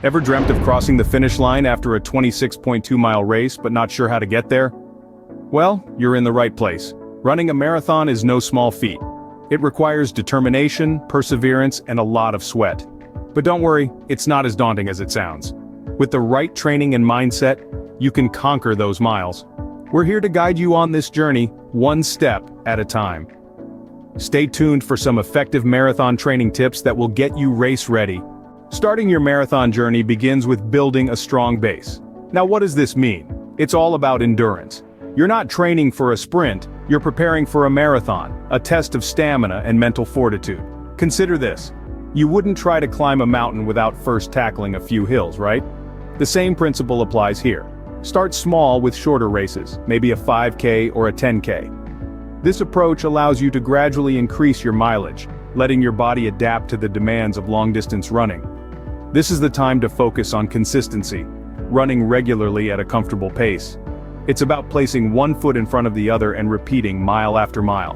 Ever dreamt of crossing the finish line after a 26.2-mile race but not sure how to get there? Well, you're in the right place. Running a marathon is no small feat. It requires determination, perseverance, and a lot of sweat. But don't worry, it's not as daunting as it sounds. With the right training and mindset, you can conquer those miles. We're here to guide you on this journey, one step at a time. Stay tuned for some effective marathon training tips that will get you race ready. Starting your marathon journey begins with building a strong base. Now, what does this mean? It's all about endurance. You're not training for a sprint, you're preparing for a marathon, a test of stamina and mental fortitude. Consider this. You wouldn't try to climb a mountain without first tackling a few hills, right? The same principle applies here. Start small with shorter races, maybe a 5K or a 10K. This approach allows you to gradually increase your mileage, letting your body adapt to the demands of long-distance running. This is the time to focus on consistency, running regularly at a comfortable pace. It's about placing one foot in front of the other and repeating mile after mile.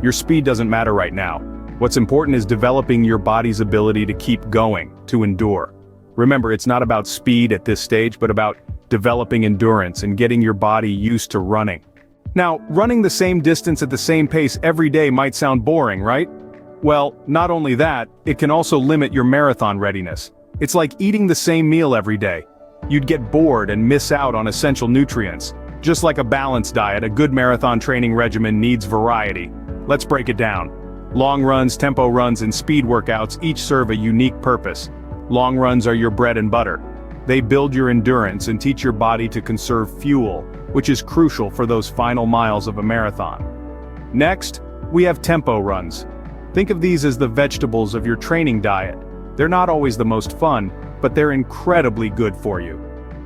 Your speed doesn't matter right now. What's important is developing your body's ability to keep going, to endure. Remember, it's not about speed at this stage, but about developing endurance and getting your body used to running. Now, running the same distance at the same pace every day might sound boring, right? Well, not only that, it can also limit your marathon readiness. It's like eating the same meal every day. You'd get bored and miss out on essential nutrients. Just like a balanced diet, a good marathon training regimen needs variety. Let's break it down. Long runs, tempo runs, and speed workouts each serve a unique purpose. Long runs are your bread and butter. They build your endurance and teach your body to conserve fuel, which is crucial for those final miles of a marathon. Next, we have tempo runs. Think of these as the vegetables of your training diet. They're not always the most fun, but they're incredibly good for you.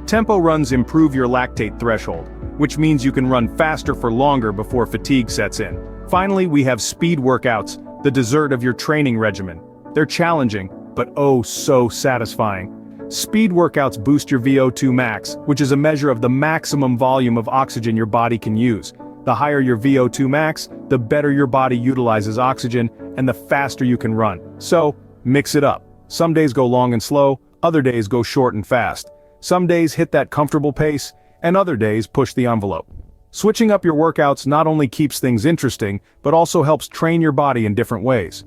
Tempo runs improve your lactate threshold, which means you can run faster for longer before fatigue sets in. Finally, we have speed workouts, the dessert of your training regimen. They're challenging, but oh so satisfying. Speed workouts boost your VO2 max, which is a measure of the maximum volume of oxygen your body can use. The higher your VO2 max, the better your body utilizes oxygen, and the faster you can run. So, mix it up. Some days go long and slow, other days go short and fast. Some days hit that comfortable pace, and other days push the envelope. Switching up your workouts not only keeps things interesting, but also helps train your body in different ways.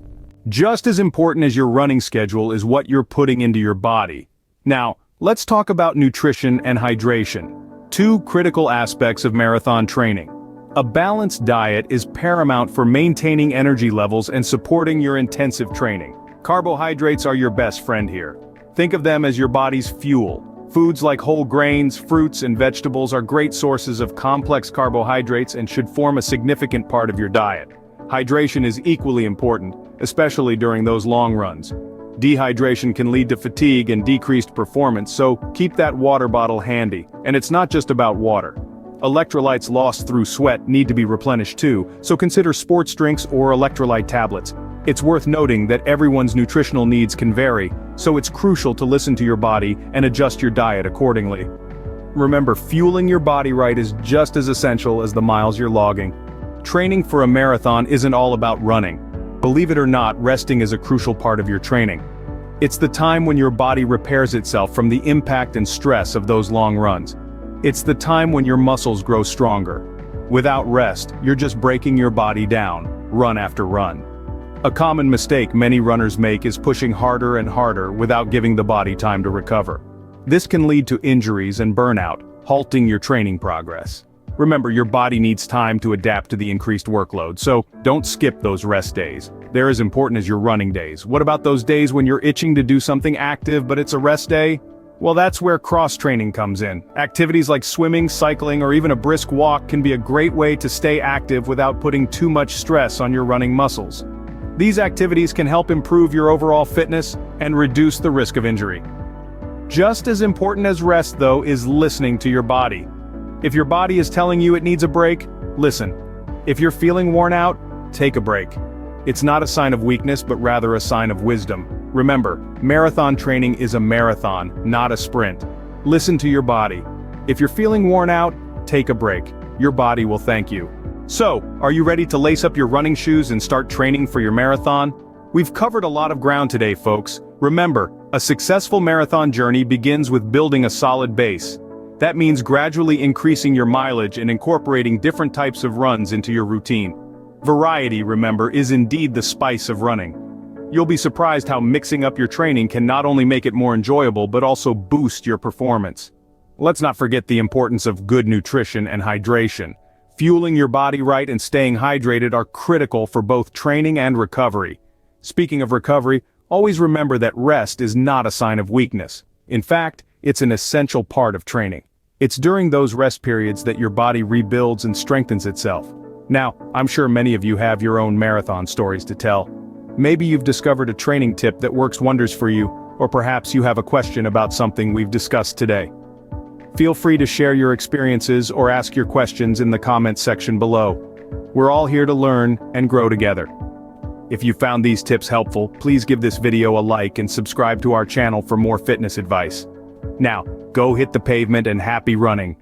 Just as important as your running schedule is what you're putting into your body. Now, let's talk about nutrition and hydration, two critical aspects of marathon training. A balanced diet is paramount for maintaining energy levels and supporting your intensive training. Carbohydrates are your best friend here. Think of them as your body's fuel. Foods like whole grains, fruits, and vegetables are great sources of complex carbohydrates and should form a significant part of your diet. Hydration is equally important, especially during those long runs. Dehydration can lead to fatigue and decreased performance, so keep that water bottle handy. And it's not just about water. Electrolytes lost through sweat need to be replenished too, so consider sports drinks or electrolyte tablets. It's worth noting that everyone's nutritional needs can vary, so it's crucial to listen to your body and adjust your diet accordingly. Remember, fueling your body right is just as essential as the miles you're logging. Training for a marathon isn't all about running. Believe it or not, resting is a crucial part of your training. It's the time when your body repairs itself from the impact and stress of those long runs. It's the time when your muscles grow stronger. Without rest, you're just breaking your body down, run after run. A common mistake many runners make is pushing harder and harder without giving the body time to recover. This can lead to injuries and burnout, halting your training progress. Remember, your body needs time to adapt to the increased workload, so don't skip those rest days. They're as important as your running days. What about those days when you're itching to do something active but it's a rest day? Well, that's where cross-training comes in. Activities like swimming, cycling, or even a brisk walk can be a great way to stay active without putting too much stress on your running muscles. These activities can help improve your overall fitness and reduce the risk of injury. Just as important as rest, though, is listening to your body. If your body is telling you it needs a break, listen. If you're feeling worn out, take a break. It's not a sign of weakness, but rather a sign of wisdom. Remember, marathon training is a marathon, not a sprint. Listen to your body. If you're feeling worn out, take a break. Your body will thank you. So, are you ready to lace up your running shoes and start training for your marathon? We've covered a lot of ground today, folks. Remember, A successful marathon journey begins with building a solid base. That means gradually increasing your mileage and incorporating different types of runs into your routine. Variety, remember, is indeed the spice of running. You'll be surprised how mixing up your training can not only make it more enjoyable but also boost your performance. Let's not forget the importance of good nutrition and hydration. Fueling your body right and staying hydrated are critical for both training and recovery. Speaking of recovery, always remember that rest is not a sign of weakness. In fact, it's an essential part of training. It's during those rest periods that your body rebuilds and strengthens itself. Now, I'm sure many of you have your own marathon stories to tell. Maybe you've discovered a training tip that works wonders for you, or perhaps you have a question about something we've discussed today. Feel free to share your experiences or ask your questions in the comments section below. We're all here to learn and grow together. If you found these tips helpful, please give this video a like and subscribe to our channel for more fitness advice. Now, go hit the pavement and happy running.